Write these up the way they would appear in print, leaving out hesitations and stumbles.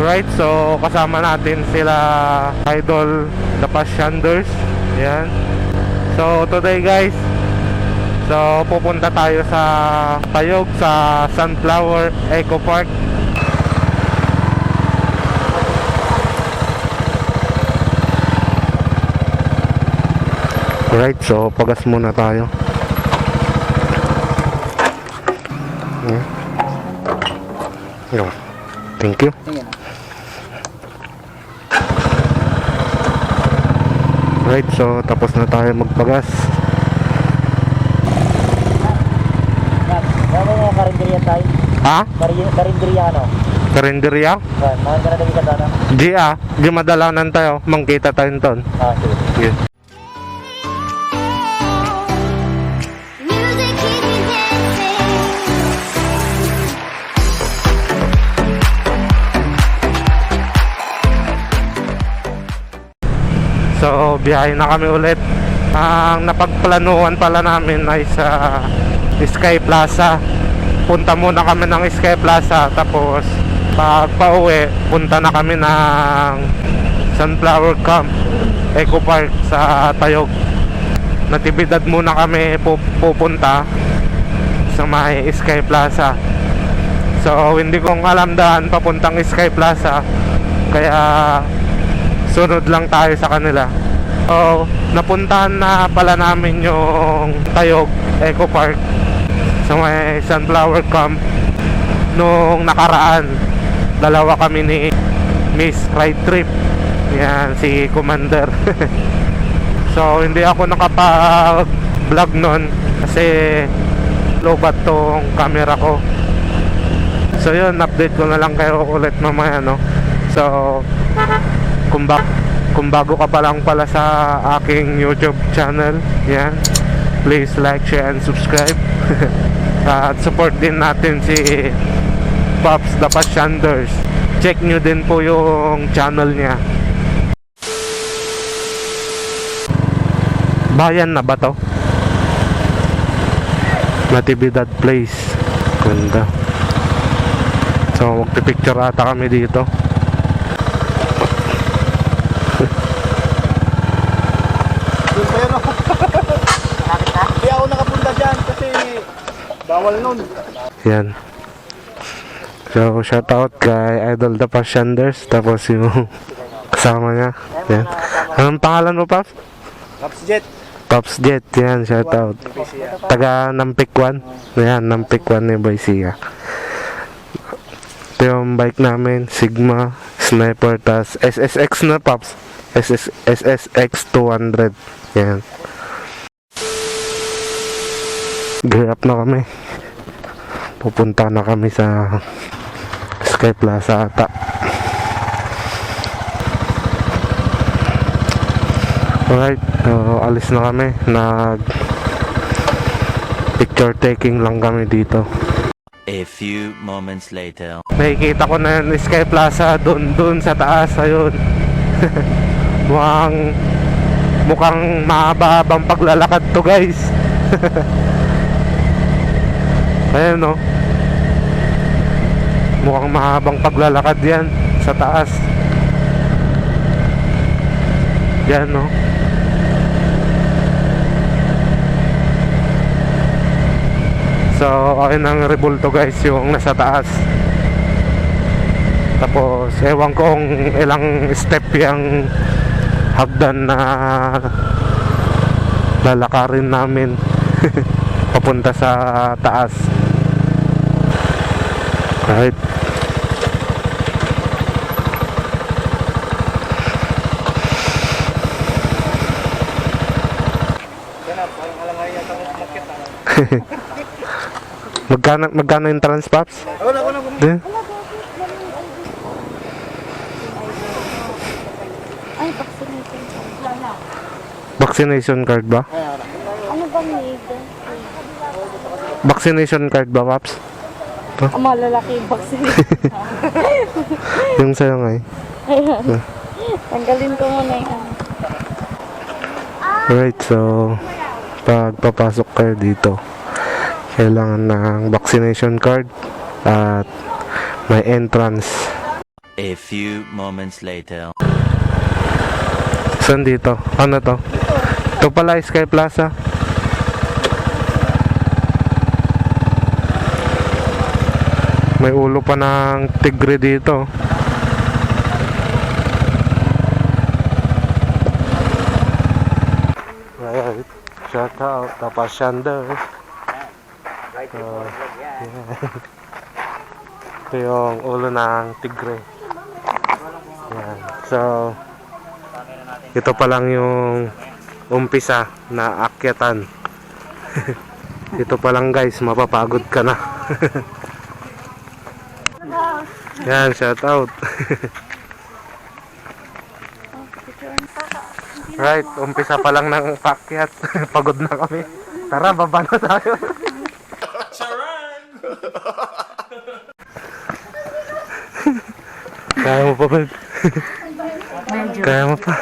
Right, so kasama natin sila Idol The Pashanders. Yan. So today guys, so pupunta tayo sa Tayog sa Sunflower Eco Park. Right, so pagas muna tayo. Yo, thank you. Right, so tapos na tayo magpagas. Ano yung karinderya tayo? Ha? Karinderya ano? Karinderya? Mahal ka na dami ka sana? Di madalanan tayo. Mangkita tayo ton. Sige. Yes. Music keeps me dancing. So, biyahe na kami ulit. Ang napagplanuhan pala namin ay sa Sky Plaza. Punta muna kami ng Sky Plaza, tapos pag pauwi, punta na kami ng Sunflower Camp Eco Park sa Tayog. Natividad muna kami pupunta sa may Sky Plaza. So, hindi kong alam daan papuntang Sky Plaza, kaya sunod lang tayo sa kanila. So, napuntahan na pala namin yung Tayog Eco Park sa may Sunflower Camp nung nakaraan. Dalawa kami ni Miss Ride Trip. Yan, si Commander. So, hindi ako nakapag-vlog nun kasi lobat tong camera ko. So, yun, update ko na lang kayo ulit mamaya, no? So, kung bago ka pa lang pala sa aking YouTube channel, yan, please like, share, and subscribe. At support din natin si Pops The Pashanders. Check nyo din po yung channel niya. Bayan na ba to? Natividad Place. Ganda. So magpipicture ata kami dito. Doon pa yun ako. Hindi ako nakapunta dyan kasi bawal nun. Yan. So shoutout kay Idol The Pashanders. Tapos yung kasama niya. Yan. Anong pangalan mo, Pops? Pops Jet. Pops Jet, yan, shoutout. Taga Nampik 1. Yan, Nampik 1 ni Boy Sia. Ito yung bike namin, Sigma Sniper, tas SSX na, Pops. SSX 200. Yan. Gear up na kami. Pupunta na kami sa Sky Plaza ata. Alright, alis na kami. Picture taking lang kami dito. A few moments later. Nakikita ko na yung Sky Plaza doon sa taas. Ayun. mukhang mahaba-habang paglalakad to, guys. Ayun, no? Mukhang mahabang paglalakad yan sa taas. Yan, no? So, akin ang rebulto, guys, yung nasa taas. Tapos, ewan kong ilang step yung hagdan na lalakarin namin papunta sa taas. Right. Magkano yung transpaps? Wala. Yeah. Ay, vaccination. Vaccination card ba? Ano bang need? Vaccination card ba, Paps? Ang malalaki yung vaccination. Yung sa'yo nga eh. Ayan. Tanggalin ko muna yan. Alright, so pag papasok kayo dito, kailangan ng vaccination card at may entrance. A few moments later. Saan dito? Ano to? Ito pala Sky Plaza. May ulo pa ng tigre dito. Right. Shout out. Tapos Shander. Ito yung ulo ng tigre. Yan. So, ito pa lang yung umpisa na akyatan. Ito pa lang guys, mapapagod ka na. Yan, shout out. Right, umpisa pa lang ng pakyat. Pagod na kami. Tara, baba na tayo. Kaya mo pa ba? Kaya mo pa.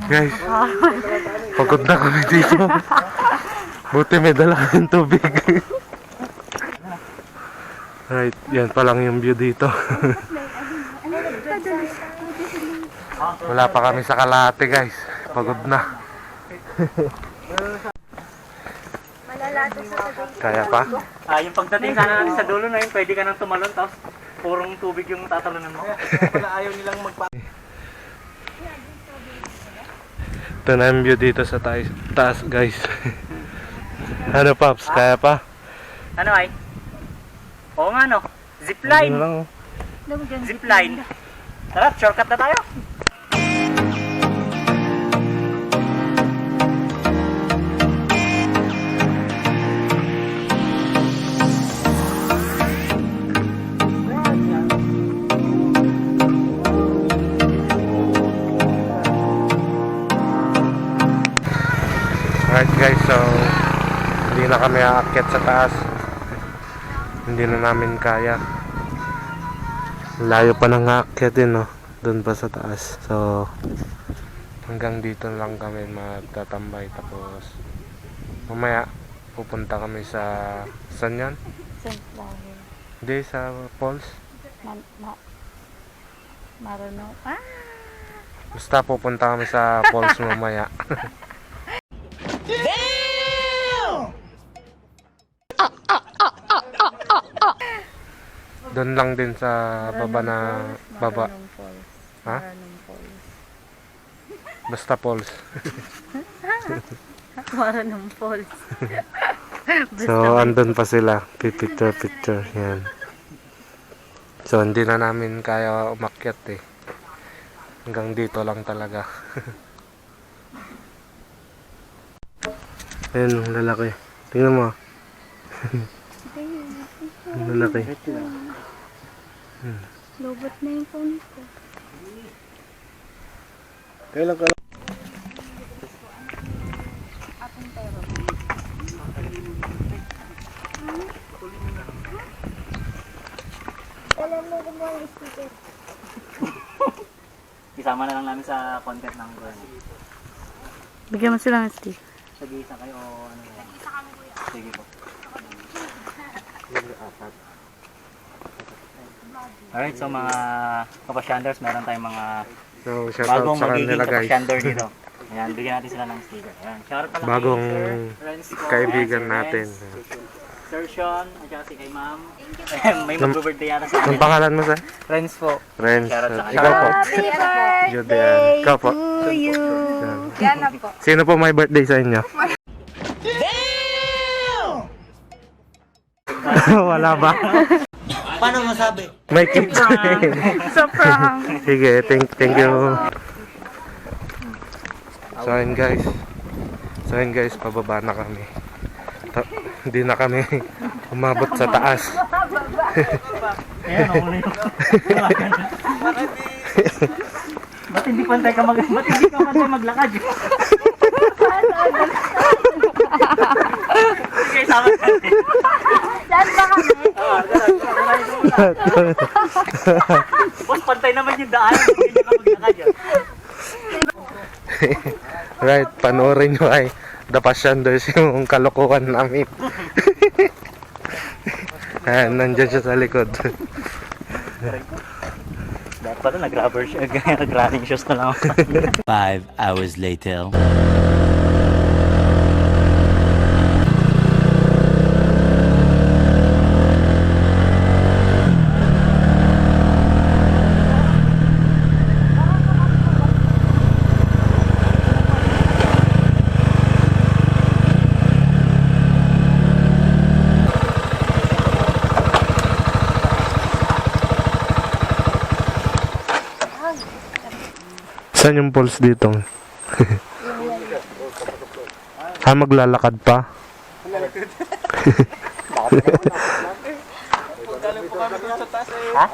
Guys, pagod na kami dito. Buti may dala kayong tubig. Right, yan pa lang yung view dito. Wala pa kami sa kalahati guys. Pagod na. Kaya pa? Yung pagdating sana natin sa dulo na yun, pwede ka nang tumalon, tapos purong tubig yung tatalunan mo. Wala ayaw nilang Ito na yung view dito sa taas guys. Ano Paps, kaya pa? Ano ay? Oo nga no, zipline. Ano lang, oh. Zipline. Tara, shortcut na tayo. Alright guys, so hindi na kami aakyat sa taas. Hindi na namin kaya. Layo pa ng aakyat din, no? Doon pa sa taas. So hanggang dito lang kami magtatambay. Tapos mamaya pupunta kami sa saan yan? Sunflower. Hindi, sa falls. Marunong. Basta pupunta kami sa falls mamaya. Doon lang din sa baba na baba. Marunong Falls. Ha? Marunong Falls. Basta falls. Marunong Falls. So andun pa sila. Picture. Yan. So hindi na namin kaya umakyat eh. Hanggang dito lang talaga. Ayun, ang lalaki. Tingnan mo. Ang lalaki. Lobot na yung phone ko. Kailan ka Isama na lang namin sa content ng Gwen. Bigyan mo sila ng stick. Tag-iisa kayo o ano yan? Sige po. Alright, so mga kapashanders, meron tayong mga So shout out bagong sa kanila magiging guys. kapashander dito. Ayan, bigyan natin sila ng sticker. Ayan, shout out pala Bagong kay Sir Renzo, kaibigan Sir natin. Renz, Sir Sean, at saka si kay Ma'am. May mag-birthday yata sa Ang amin. pangalan mo sa? Renz po. Renz. Shout out sa kanya. Ikaw po. Happy Jude yan. Ikaw po. to you. Yan. Yan na po. Sino po may birthday sa inyo? Wala ba? Paano masabi? May cake. So prank. Sige, thank you. So ayun guys, pababa na kami. Hindi na kami umabot sa taas. Ayan, ako na yun. Ba't hindi pantay ka maglakad? Sige, sama ka. Saan ba kami? Boss, pantay naman yung daan. Hindi ka maglakad yun. Right, panoorin nyo ay The Pashanders yung kalokohan namin. Ayan, nandyan siya sa likod. Dapat pala nag-rubber shoes, nag-running shoes na lang ako. 5 hours later. Saan yung pulse dito? Maglalakad pa? Ha?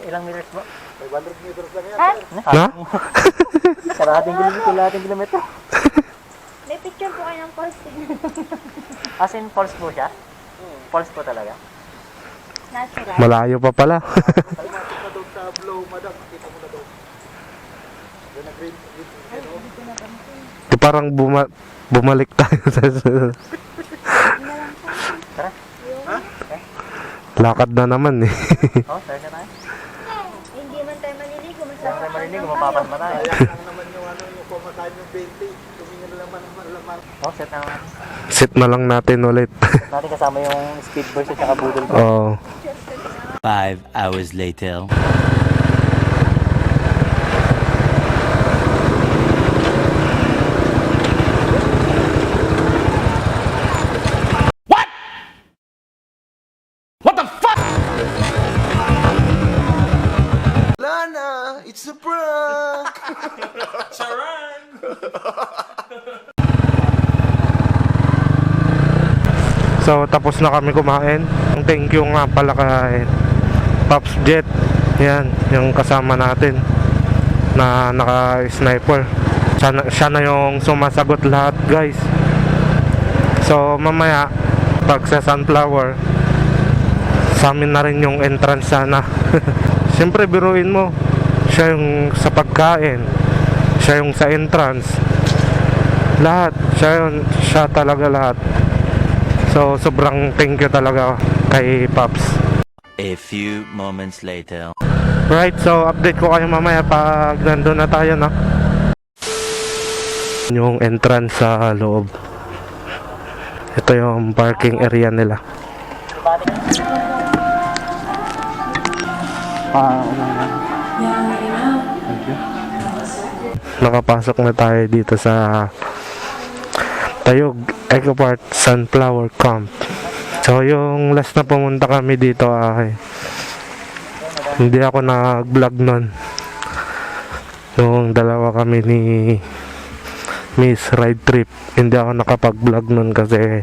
Ilang meters ba? 500 meters lang yan. Na? Kalahating kilometro. May picture po kayo ng pulse. As in, false po siya? False po talaga? Natural. Malayo pa pala. Pa doon sa blow, madam. Kita mo na doon. Doon na green. Di parang bumalik tayo sa lakad na naman eh. Oh, tayo na tayo. Hindi man tayo maliligo. Siyempre marinig, mapapas ba tayo? Kaya lang naman yung yung kumakain yung 20. Tumingin na naman ang laman. Oh, set na naman. Sit na lang natin ulit. Natin kasama yung speed burst at saka budol ko. Oh. 5 hours later. Lana, it's a prank! So tapos na kami kumain. Thank you nga pala kay Pops Jet. Yan, yung kasama natin na naka-sniper. Siya na yung sumasagot lahat, guys. So mamaya pag sa Sunflower, sa amin na rin yung entrance sana. Siyempre biruin mo, siya yung sa pagkain, siya yung sa entrance, lahat, siya talaga lahat. So sobrang thank you talaga kay Pops. A few moments later. Right, so update ko kayo mamaya pag nandun na tayo, no? Yung entrance sa loob. Ito yung parking area nila. Nakapasok na tayo dito sa Tayog Eco Park Sunflower Camp. So yung last na pumunta kami dito ay hindi ako nag-vlog nun. Yung dalawa kami ni Miss Ride Trip, hindi ako nakapag-vlog nun kasi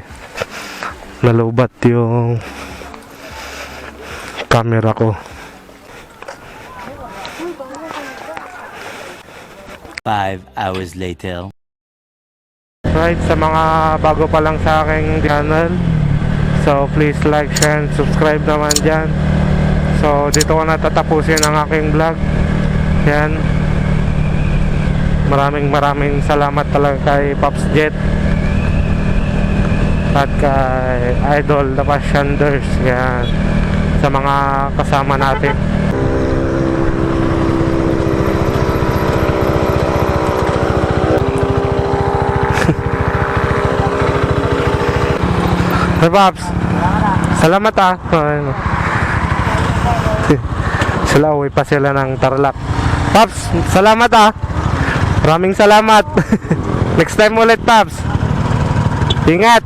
nalobat yung camera ko. 5 hours later. Right, sa mga bago pa lang sa aking channel, so please like, share, and subscribe naman dyan. So dito ko natatapusin ang aking vlog. Yan. Maraming salamat talaga kay Pops Jet at kay Idol The Passioners. Yan. Sa mga kasama natin. Hey Pops, salamat ah. Sila uwi pa sila ng Tarlac. Pops, salamat ah. Maraming salamat. Next time ulit Pops. Ingat.